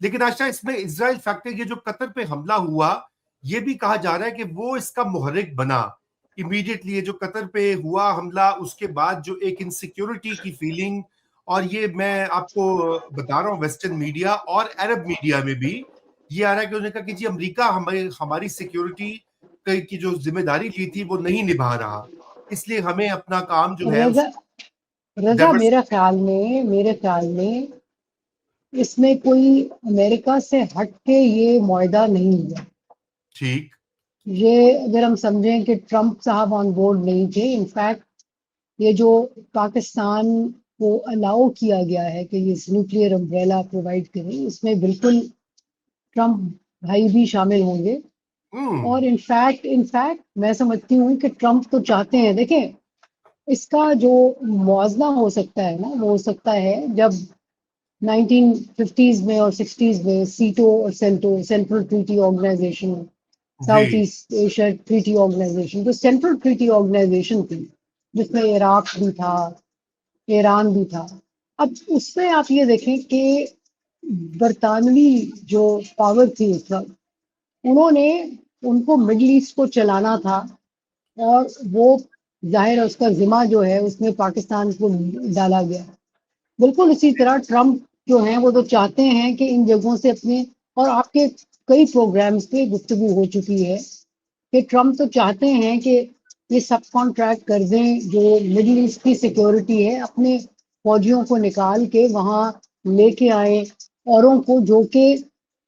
लेकिन आशा, इसमें Israel factor, ये जो कतर पे हमला हुआ, ये भी कहा जा रहा है कि वो इसका मुहर्रिक बना। इमीडिएटली ये जो कतर पे हुआ हमला, उसके बाद जो एक इनसिक्योरिटी की फीलिंग, और ये मैं आपको बता रहा हूँ, वेस्टर्न मीडिया और अरब मीडिया में भी ये आ रहा है कि उन्होंने कहा कि जी अमेरिका हमारी सिक्योरिटी की जो जिम्मेदारी ली थी वो नहीं निभा रहा, इसलिए हमें अपना काम जो है रजा, उसको रजा डाइवर्स। मेरे ख्याल में इसमें कोई अमेरिका से हट के ये मुआहदा नहीं हुआ। ठीक। ये अगर हम समझें कि ट्रंप साहब ऑन बोर्ड नहीं थे, इनफैक्ट ये जो पाकिस्तान को अलाउ किया गया है कि ये न्यूक्लियर अम्ब्रेला प्रोवाइड करें, इसमें बिल्कुल ट्रंप भाई भी शामिल होंगे। हम्म। और इनफैक्ट इनफैक्ट मैं समझती हूँ कि ट्रंप तो चाहते हैं, देखें, इसका जो मुआवजा हो सकता है ना, वो हो सकता है जब 1950s में और 60s में सीटो और सेंट्रल ट्रीटी ऑर्गेनाइजेशन, जी। South east Asia treaty organisation, जो सेंट्रल ट्रीटी ऑर्गेनाइजेशन थी, जिसमें इराक भी था, ईरान भी था। अब उसमें आप ये देखें कि बरतानवी जो पावर थी उस वक्त, उन्होंने उनको मिडल ईस्ट को चलाना था, और वो जाहिर है उसका जिम्मा जो है उसमें पाकिस्तान को डाला गया। बिल्कुल इसी तरह ट्रंप जो हैं वो तो चाहते हैं कि इन जगहों से अपने, और आपके कई प्रोग्राम्स पे गुफ्तगू हो चुकी है कि ट्रंप तो चाहते हैं कि ये सब कॉन्ट्रैक्ट कर दें, जो मिडिल ईस्ट की सिक्योरिटी है अपने फौजियों को निकाल के वहाँ लेके आए, औरों को जो कि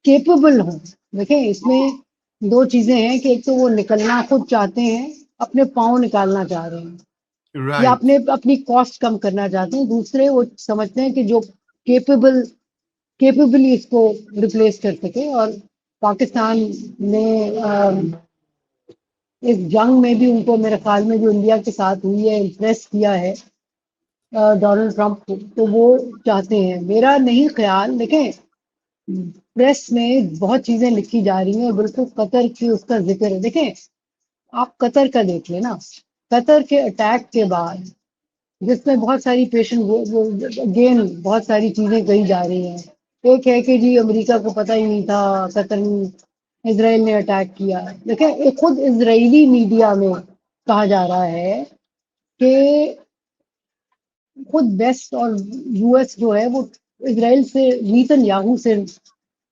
केपेबल हों। देखें, इसमें दो चीजें हैं कि एक तो वो निकलना खुद चाहते हैं, अपने पाँव निकालना चाह रहे हैं, या राइट। अपने अपनी कॉस्ट कम करना चाहते हैं। दूसरे वो समझते हैं कि जो केपेबली इसको रिप्लेस कर सके। और पाकिस्तान ने इस जंग में भी उनको, मेरे ख्याल में जो इंडिया के साथ हुई है, इम्प्रेस किया है डोनाल्ड ट्रंप को, तो वो चाहते हैं। मेरा नहीं ख्याल, देखें, प्रेस में बहुत चीजें लिखी जा रही हैं, बिल्कुल कतर की उसका जिक्र है। देखें, आप कतर का देख लेना, कतर के अटैक के बाद जिसमें बहुत सारी पेशेंट अगेन बहुत सारी चीजें कही जा रही हैं। एक है कि जी अमेरिका को पता ही नहीं था कतर में इसराइल ने अटैक किया। देखिए, एक खुद इजरायली मीडिया में कहा जा रहा है कि खुद वेस्ट और यूएस जो है वो इसराइल से, नेतन्याहू से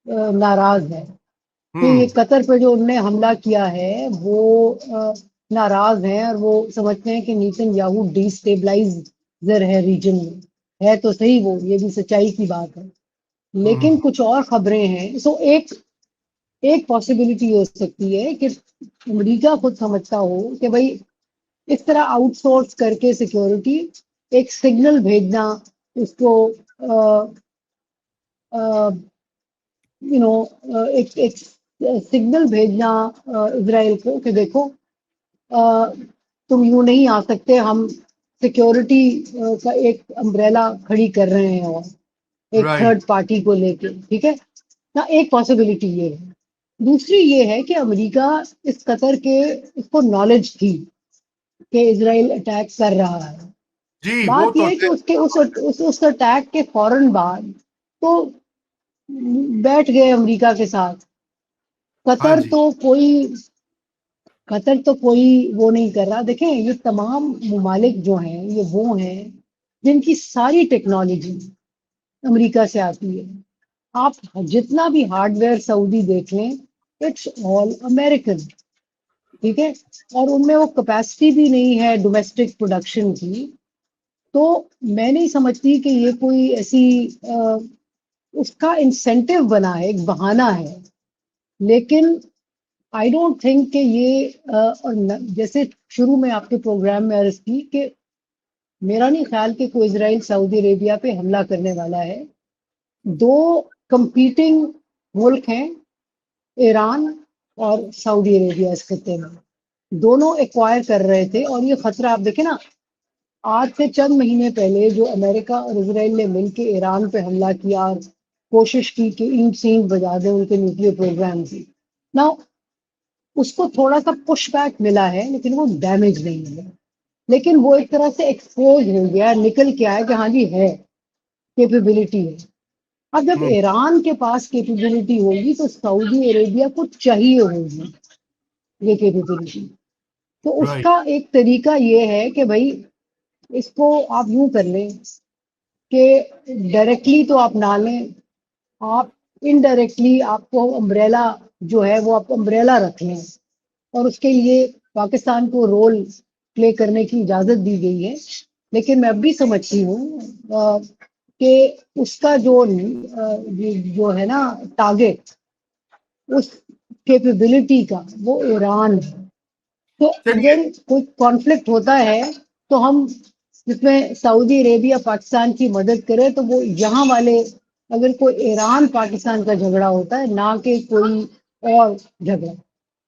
नाराज है कि ये हम्म। कतर पे जो उन्होंने हमला किया है वो नाराज हैं, और वो समझते हैं कि नेतन्याहू डिस्टेबलाइजर है रीजन में। है तो सही, वो ये भी सच्चाई की बात है, लेकिन हम्म। कुछ और खबरें हैं। सो एक एक पॉसिबिलिटी हो सकती है कि अमेरिका खुद समझता हो कि भाई इस तरह आउटसोर्स करके सिक्योरिटी, एक सिग्नल भेजना उसको, यू नो, एक सिग्नल भेजना इसराइल को कि देखो, अ, तुम यूं नहीं आ सकते, हम सिक्योरिटी का एक अम्ब्रेला खड़ी कर रहे हैं, और एक राइट। थर्ड पार्टी को लेके, ठीक है ना। एक पॉसिबिलिटी ये है। दूसरी ये है कि अमेरिका इस कतर के, इसको नॉलेज थी कि इसराइल अटैक कर रहा है। जी वो बात तो यह है कि है। उसके उस अटैक के फौरन बाद तो बैठ गए अमेरिका के साथ। हाँ कतर जी। तो कोई कतर तो कोई वो नहीं कर रहा। देखें, ये तमाम ममालिक जो हैं ये वो हैं जिनकी सारी टेक्नोलॉजी अमेरिका से आती है। आप जितना भी हार्डवेयर सऊदी देख लें, इट्स ऑल अमेरिकन, ठीक है। और उनमें वो कैपेसिटी भी नहीं है डोमेस्टिक प्रोडक्शन की। तो मैं नहीं समझती कि ये कोई ऐसी उसका इंसेंटिव बना है, एक बहाना है। लेकिन आई डोंट थिंक कि ये जैसे शुरू में आपके प्रोग्राम में अर्ज की कि मेरा नहीं ख्याल कि कोई इजराइल सऊदी अरेबिया पे हमला करने वाला है। दो कंपीटिंग मुल्क हैं, ईरान और सऊदी अरेबिया, इस खत्ते में दोनों एक्वायर कर रहे थे। और ये खतरा आप देखें ना, आज से चंद महीने पहले जो अमेरिका और इसराइल ने मिलकर ईरान पे हमला किया और कोशिश की कि ईंट सींट बजा दें उनके न्यूक्लियर प्रोग्राम की ना, उसको थोड़ा सा पुश बैक मिला है, लेकिन वो डैमेज नहीं है। लेकिन वो एक तरह से एक्सपोज हो गया, निकल के आया कि हाँ जी है, कैपेबिलिटी है। अब जब ईरान के पास कैपेबिलिटी होगी तो सऊदी अरेबिया को चाहिए होगी ये कैपेबिलिटी। तो राइट। उसका एक तरीका ये है कि भाई इसको आप यूं कर लें कि डायरेक्टली तो आप ना लें, आप इनडायरेक्टली आपको अम्ब्रेला जो है वो आप अम्ब्रेला रख लें, और उसके लिए पाकिस्तान को रोल प्ले करने की इजाजत दी गई है। लेकिन मैं अब भी समझती हूँ कि उसका जो है ना टारगेट उस कैपेबिलिटी का वो ईरान है। तो चलिए, अगर कोई कॉन्फ्लिक्ट होता है तो हम जिसमें सऊदी अरेबिया पाकिस्तान की मदद करे तो वो यहाँ वाले, अगर कोई ईरान पाकिस्तान का झगड़ा होता है ना कि कोई और झगड़ा।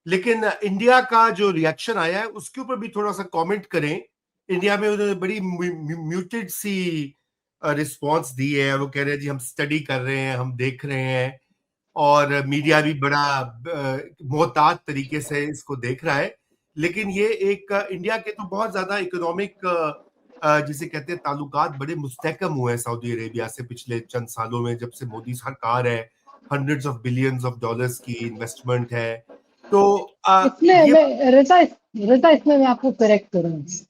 लेकिन इंडिया का जो रिएक्शन आया है उसके ऊपर भी थोड़ा सा कमेंट करें। इंडिया में उन्होंने बड़ी म्यूटेड सी रिस्पांस दी है। वो कह रहे हैं जी हम स्टडी कर रहे हैं, हम देख रहे हैं, और मीडिया भी बड़ा मोहतात तरीके से इसको देख रहा है। लेकिन ये एक इंडिया के तो बहुत ज्यादा इकोनॉमिक जिसे कहते हैं ताल्लुकात बड़े मुस्तहकम हुए हैं सऊदी अरेबिया से पिछले चंद सालों में, जब से मोदी सरकार है। Hundreds of billions of dollars की इन्वेस्टमेंट है। तो इसमें ये मैं रजा इसमें मैं आपको करेक्ट करूंगी।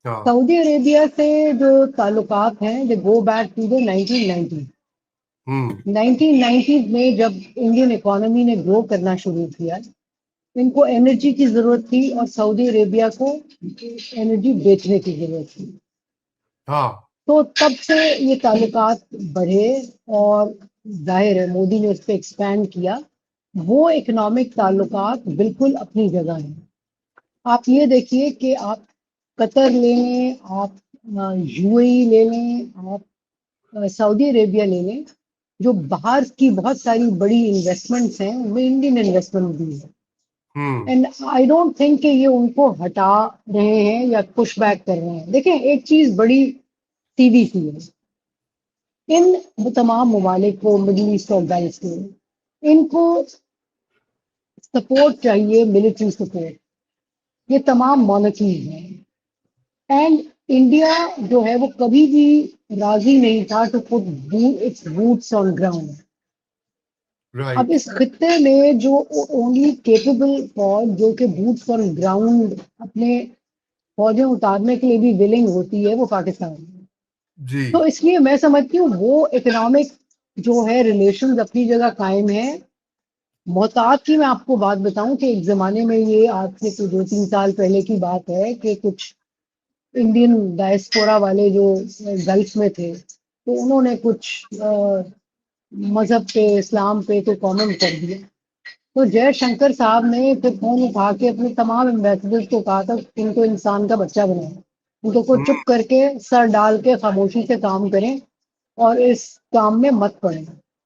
हाँ। सऊदी अरेबिया से जो ताल्लुकात हैं दे गो बैक टू द 1990। हम्म। 1990 में जब इंडियन इकोनॉमी ने ग्रो करना शुरू किया, इनको एनर्जी की जरूरत थी और सऊदी अरेबिया को एनर्जी बेचने की जरूरत थी। हाँ। तो तब से ये ताल्लुकात बढ़े और जाहिर है मोदी ने उस पर एक्सपैंड किया। वो इकोनॉमिक ताल्लुकात बिल्कुल अपनी जगह है। आप ये देखिए कि आप कतर ले लें, आप यूएई ले लें, आप सऊदी अरेबिया ले लें, जो बाहर की बहुत सारी बड़ी इन्वेस्टमेंट्स हैं उनमें इंडियन इन्वेस्टमेंट भी है। हम्म। एंड आई डोंट थिंक कि ये उनको हटा रहे हैं या पुश बैक कर रहे हैं। देखें एक चीज बड़ी सीधी सी है, इन तमाम ममालिक को, मिडिल ईस्ट और पैलेस्टीन, इनको सपोर्ट चाहिए, मिलिट्री सपोर्ट। ये तमाम मोनर्कीज हैं एंड इंडिया जो है वो कभी भी राजी नहीं था to put its boots on ground. अब राइट। इस खित्ते में जो ओनली केपेबल फौज जो कि बूट्स ऑन ग्राउंड अपने फौजें उतारने के लिए भी विलिंग होती है वो पाकिस्तान है। जी। तो इसलिए मैं समझती हूँ वो इकोनॉमिक जो है रिलेशन अपनी जगह कायम है। मोहतात की मैं आपको बात बताऊं कि एक जमाने में, ये आज से कुछ 2-3 साल पहले की बात है, कि कुछ इंडियन डायस्पोरा वाले जो गल्फ में थे तो उन्होंने कुछ मजहब पे, इस्लाम पे तो कमेंट कर दिया। तो जयशंकर साहब ने फिर फोन उठा के अपने तमाम एम्बेसडर्स को कहा था इनको इंसान का बच्चा बनाए, उनको को हम्म। चुप करके सर डाल के खामोशी से काम करें और इस काम में मत पड़े।